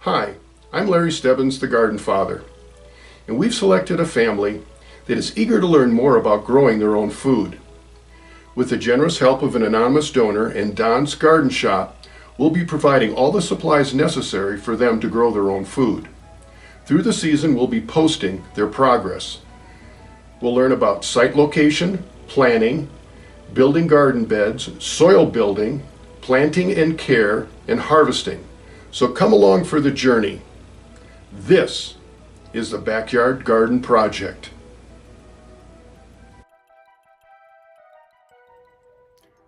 Hi, I'm Larry Stebbins, the Garden Father, and we've selected a family that is eager to learn more about growing their own food. With the generous help of an anonymous donor and Don's Garden Shop, we'll be providing all the supplies necessary for them to grow their own food. Through the season, we'll be posting their progress. We'll learn about site location, planning, building garden beds, soil building, planting and care, and harvesting. So come along for the journey. This is the Backyard Garden Project.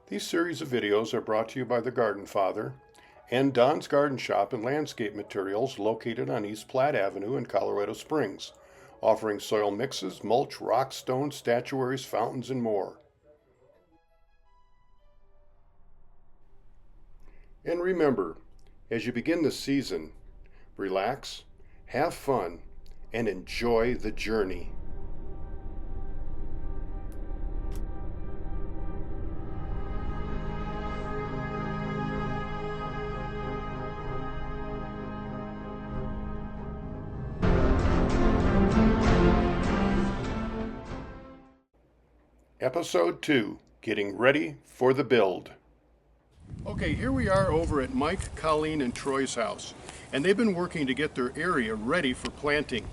These series of videos are brought to you by the Garden Father and Don's Garden Shop and Landscape Materials located on East Platte Avenue in Colorado Springs, offering soil mixes, mulch, rock, stone, statuaries, fountains, and more. And remember, as you begin the season, relax, have fun, and enjoy the journey. Episode 2, Getting Ready for the Build. Okay, here we are over at Mike, Colleen, and Troy's house, and they've been working to get their area ready for planting.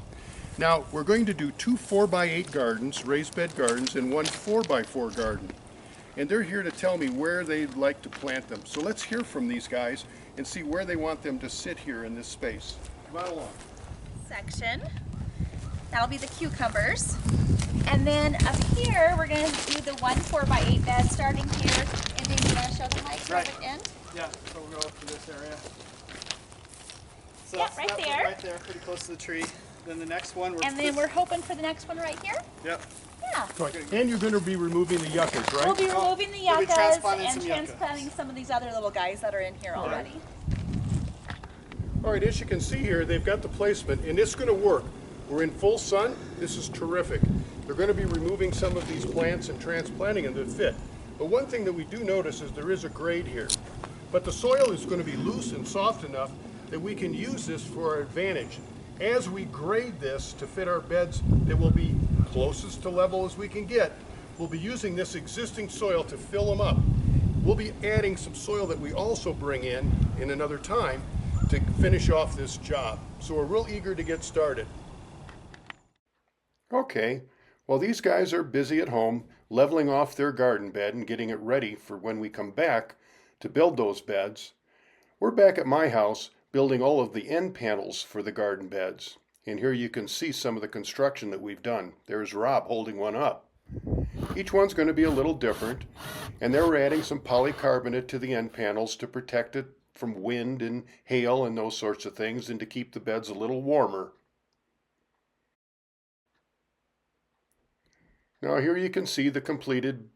Now, we're going to do 2 4x8 gardens, raised bed gardens, and 1 4x4 garden. And they're here to tell me where they'd like to plant them. So let's hear from these guys and see where they want them to sit here in this space. Come on along. Section. That'll be the cucumbers. And then up here, we're going to do the 1 4x8 bed starting here. And then you want to show them like right at the end? Yeah, so we'll go up to this area. So Yeah, that's right that one there. right there, pretty close to the tree. Then the next one, And then we're hoping for the next one right here? Yep. Yeah. And you're going to be removing the yuccas, right? We'll be removing the We'll be yuccas transplanting and some yuccas. transplanting some of these other little guys that are in here already. All right, as you can see here, they've got the placement, and it's going to work. We're in full sun. This is terrific. They're going to be removing some of these plants and transplanting them to fit. But one thing that we do notice is there is a grade here. But the soil is going to be loose and soft enough that we can use this for our advantage. As we grade this to fit our beds that will be closest to level as we can get, we'll be using this existing soil to fill them up. We'll be adding some soil that we also bring in another time to finish off this job. So we're real eager to get started. Okay, well these guys are busy at home leveling off their garden bed and getting it ready for when we come back to build those beds. We're back at my house building all of the end panels for the garden beds. And here you can see some of the construction that we've done. There's Rob holding one up. Each one's going to be a little different, and then we're adding some polycarbonate to the end panels to protect it from wind and hail and those sorts of things, and to keep the beds a little warmer. Now here you can see the completed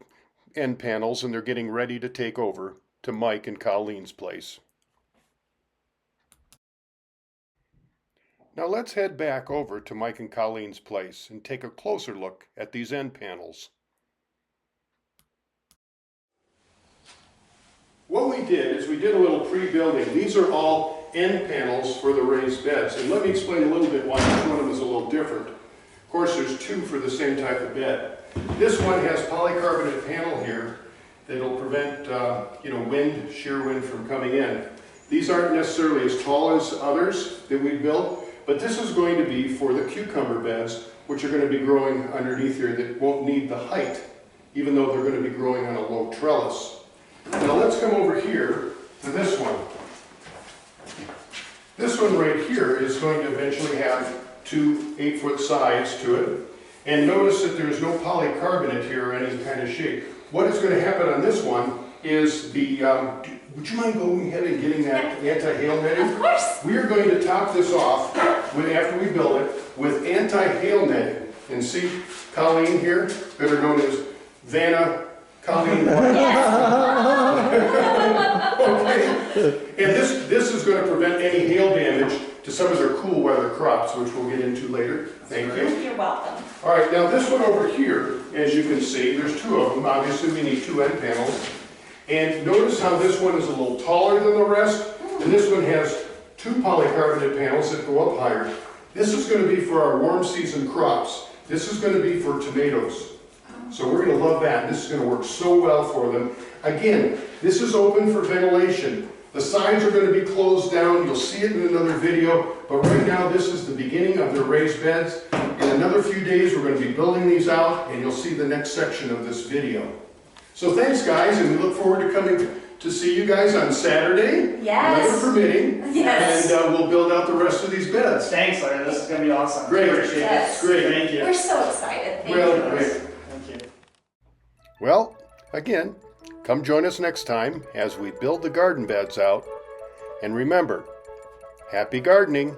end panels, and they're getting ready to take over to Mike and Colleen's place. Now let's head back over to Mike and Colleen's place and take a closer look at these end panels. What we did is we did a little pre-building. These are all end panels for the raised beds. And let me explain a little bit why each one of them is a little different. Of course, there's 2 for the same type of bed. This one has polycarbonate panel here that'll prevent wind, shear wind from coming in. These aren't necessarily as tall as others that we built, but this is going to be for the cucumber beds, which are going to be growing underneath here that won't need the height, even though they're going to be growing on a low trellis. Now let's come over here to this one. This one right here is going to eventually have 2 8-foot sides to it. And notice that there's no polycarbonate here or any kind of shape. What is going to happen on this one is the, would you mind going ahead and getting that anti-hail netting? Of course. We are going to top this off, after we build it, with anti-hail netting. And see Colleen here, better known as Vanna Colleen White. Okay. And this is going to prevent any hail damage to some of their cool weather crops, which we'll get into later. Thank you. You're welcome. All right, now this one over here, as you can see, there's 2 of them. Obviously, we need 2 end panels. And notice how this one is a little taller than the rest, and this one has 2 polycarbonate panels that go up higher. This is going to be for our warm season crops. This is going to be for tomatoes. So we're going to love that. This is going to work so well for them. Again, this is open for ventilation. The sides are going to be closed down. You'll see it in another video. But right now, this is the beginning of their raised beds. In another few days, we're going to be building these out, and you'll see the next section of this video. So thanks, guys, and we look forward to coming to see you guys on Saturday. Yes. Weather permitting. Yes. And we'll build out the rest of these beds. Thanks, Larry. This is going to be awesome. Great. Appreciate Yes. it. Great. Thank you. We're so excited. Thank Well, you. great. Thank you. Well, again, come join us next time as we build the garden beds out. And remember, happy gardening.